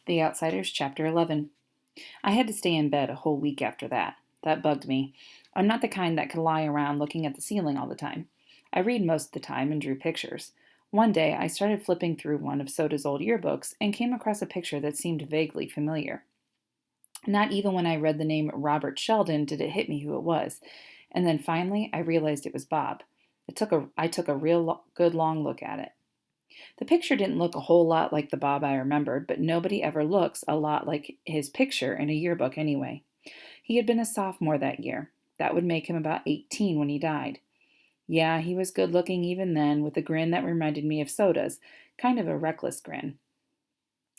The Outsiders, Chapter 11. I had to stay in bed a whole week after that. That bugged me. I'm not the kind that can lie around looking at the ceiling all the time. I read most of the time and drew pictures. One day, I started flipping through one of Soda's old yearbooks and came across a picture that seemed vaguely familiar. Not even when I read the name Robert Sheldon did it hit me who it was. And then finally, I realized it was Bob. I took a good long look at it. The picture didn't look a whole lot like the Bob I remembered, but nobody ever looks a lot like his picture in a yearbook anyway. He had been a sophomore that year. That would make him about 18 when he died. Yeah, he was good looking even then, with a grin that reminded me of Soda's, kind of a reckless grin.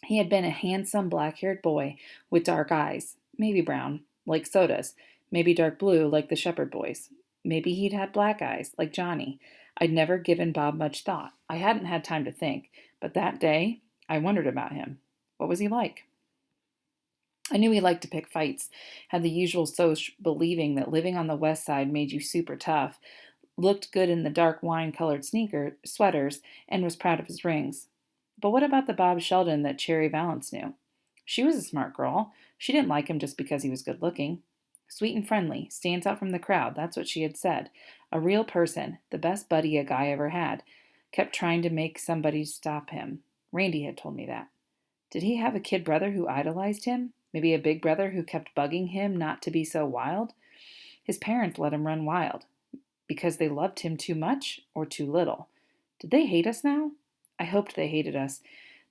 He had been a handsome black haired boy with dark eyes, maybe brown, like Soda's, maybe dark blue, like the Shepherd boys. Maybe he'd had black eyes, like Johnny. I'd never given Bob much thought. I hadn't had time to think, but that day I wondered about him. What was he like? I knew he liked to pick fights, had the usual soch believing that living on the west side made you super tough, looked good in the dark wine colored sweaters, and was proud of his rings. But what about the Bob Sheldon that Cherry Valance knew? She was a smart girl. She didn't like him just because he was good looking. Sweet and friendly, stands out from the crowd, that's what she had said. A real person, the best buddy a guy ever had. Kept trying to make somebody stop him. Randy had told me that. Did he have a kid brother who idolized him? Maybe a big brother who kept bugging him not to be so wild? His parents let him run wild. Because they loved him too much or too little? Did they hate us now? I hoped they hated us,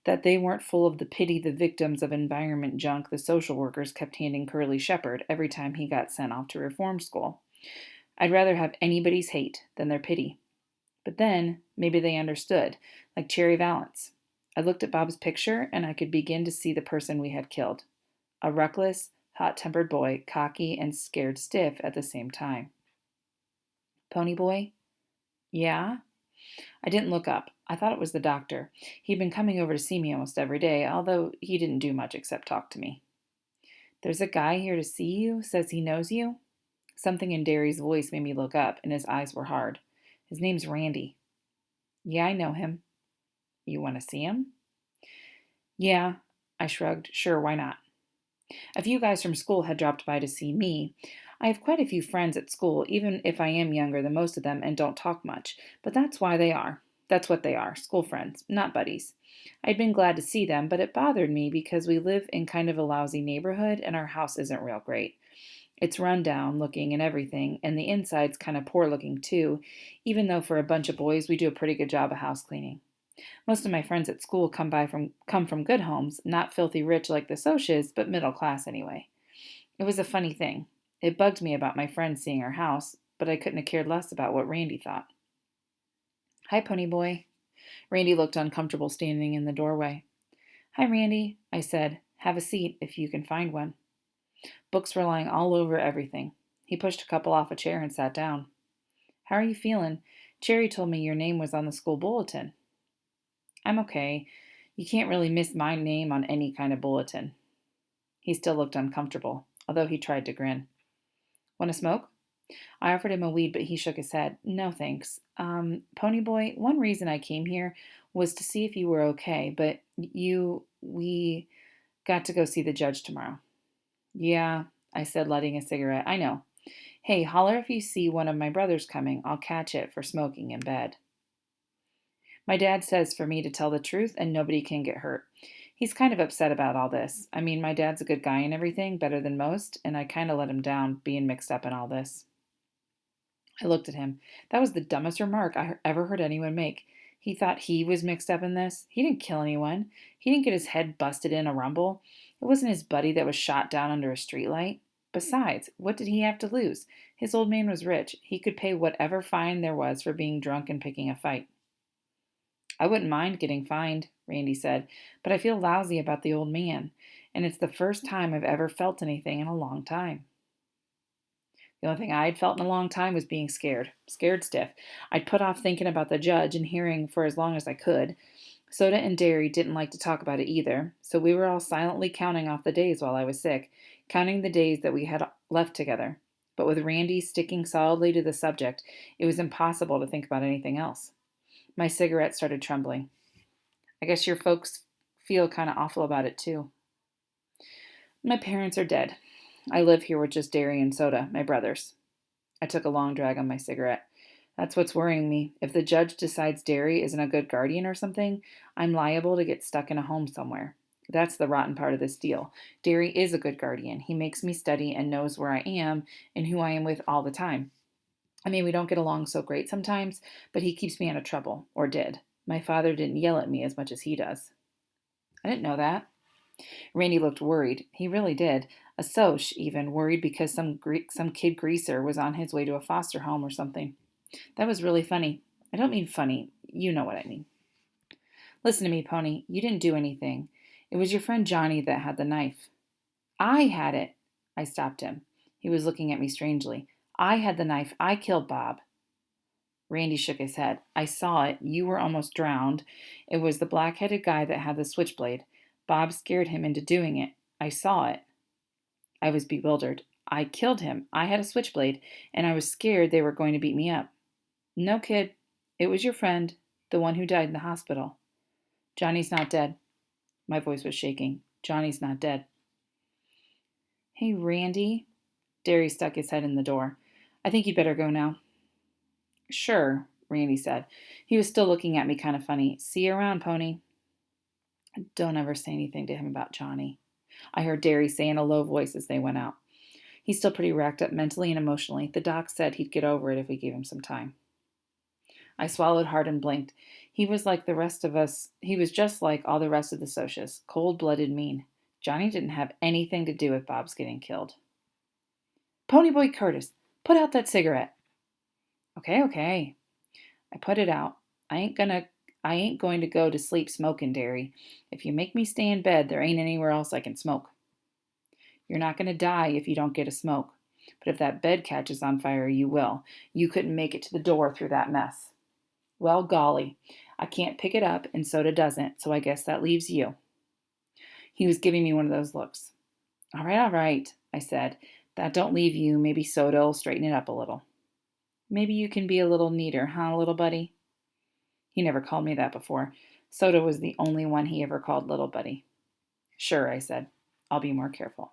that they weren't full of the pity the victims of environment junk the social workers kept handing Curly Shepherd every time he got sent off to reform school. I'd rather have anybody's hate than their pity. But then, maybe they understood, like Cherry Valance. I looked at Bob's picture and I could begin to see the person we had killed. A reckless, hot tempered boy, cocky and scared stiff at the same time. Ponyboy? Yeah? I didn't look up. I thought it was the doctor. He'd been coming over to see me almost every day, although he didn't do much except talk to me. There's a guy here to see you, says he knows you. Something in Derry's voice made me look up, and his eyes were hard. His name's Randy. Yeah, I know him. You want to see him? Yeah, I shrugged. Sure, why not? A few guys from school had dropped by to see me. I have quite a few friends at school, even if I am younger than most of them and don't talk much, but that's why they are. That's what they are, school friends, not buddies. I'd been glad to see them, but it bothered me because we live in kind of a lousy neighborhood and our house isn't real great. It's run down looking and everything, and the inside's kind of poor looking too, even though for a bunch of boys we do a pretty good job of house cleaning. Most of my friends at school come from good homes, not filthy rich like the Soches, but middle class anyway. It was a funny thing. It bugged me about my friends seeing our house, but I couldn't have cared less about what Randy thought. Hi, Pony Boy. Randy looked uncomfortable standing in the doorway. Hi, Randy, I said. Have a seat if you can find one. Books were lying all over everything. He pushed a couple off a chair and sat down. How are you feeling? Cherry told me your name was on the school bulletin. I'm okay. You can't really miss my name on any kind of bulletin. He still looked uncomfortable, although he tried to grin. Want to smoke? I offered him a weed, but he shook his head. No, thanks. Ponyboy, one reason I came here was to see if you were okay, but we got to go see the judge tomorrow. Yeah, I said, lighting a cigarette. I know. Hey, holler if you see one of my brothers coming. I'll catch it for smoking in bed. My dad says for me to tell the truth and nobody can get hurt. He's kind of upset about all this. I mean, my dad's a good guy and everything, better than most, and I kind of let him down being mixed up in all this. I looked at him. That was the dumbest remark I ever heard anyone make. He thought he was mixed up in this. He didn't kill anyone. He didn't get his head busted in a rumble. It wasn't his buddy that was shot down under a streetlight. Besides, what did he have to lose? His old man was rich. He could pay whatever fine there was for being drunk and picking a fight. I wouldn't mind getting fined, Randy said, but I feel lousy about the old man, and it's the first time I've ever felt anything in a long time. The only thing I'd felt in a long time was being scared stiff. I'd put off thinking about the judge and hearing for as long as I could. Soda and Derry didn't like to talk about it either, so we were all silently counting off the days while I was sick, counting the days that we had left together. But with Randy sticking solidly to the subject, it was impossible to think about anything else. My cigarette started trembling. I guess your folks feel kind of awful about it too. My parents are dead. I live here with just Derry and Soda, my brothers. I took a long drag on my cigarette. That's what's worrying me. If the judge decides Derry isn't a good guardian or something, I'm liable to get stuck in a home somewhere. That's the rotten part of this deal. Derry is a good guardian. He makes me study and knows where I am and who I am with all the time. I mean, we don't get along so great sometimes, but he keeps me out of trouble, or did. My father didn't yell at me as much as he does. I didn't know that. Randy looked worried. He really did. A Soch, even, worried because some kid greaser was on his way to a foster home or something. That was really funny. I don't mean funny. You know what I mean. Listen to me, Pony. You didn't do anything. It was your friend Johnny that had the knife. I had it. I stopped him. He was looking at me strangely. I had the knife. I killed Bob. Randy shook his head. I saw it. You were almost drowned. It was the black-headed guy that had the switchblade. Bob scared him into doing it. I saw it. I was bewildered. I killed him. I had a switchblade, and I was scared they were going to beat me up. No, kid. It was your friend, the one who died in the hospital. Johnny's not dead. My voice was shaking. Johnny's not dead. Hey, Randy. Derry stuck his head in the door. I think you'd better go now. Sure, Randy said. He was still looking at me kind of funny. See you around, Pony. Don't ever say anything to him about Johnny, I heard Derry say in a low voice as they went out. He's still pretty racked up mentally and emotionally. The doc said he'd get over it if we gave him some time. I swallowed hard and blinked. He was like the rest of us. He was just like all the rest of the Socs, cold-blooded mean. Johnny didn't have anything to do with Bob's getting killed. Ponyboy Curtis, put out that cigarette. Okay. I put it out. I ain't going to go to sleep smoking, Derry. If you make me stay in bed, there ain't anywhere else I can smoke. You're not going to die if you don't get a smoke. But if that bed catches on fire, you will. You couldn't make it to the door through that mess. Well, golly, I can't pick it up, and Soda doesn't, so I guess that leaves you. He was giving me one of those looks. All right, I said. That don't leave you. Maybe Soda'll straighten it up a little. Maybe you can be a little neater, huh, little buddy? He never called me that before. Soda was the only one he ever called little buddy. Sure, I said. I'll be more careful.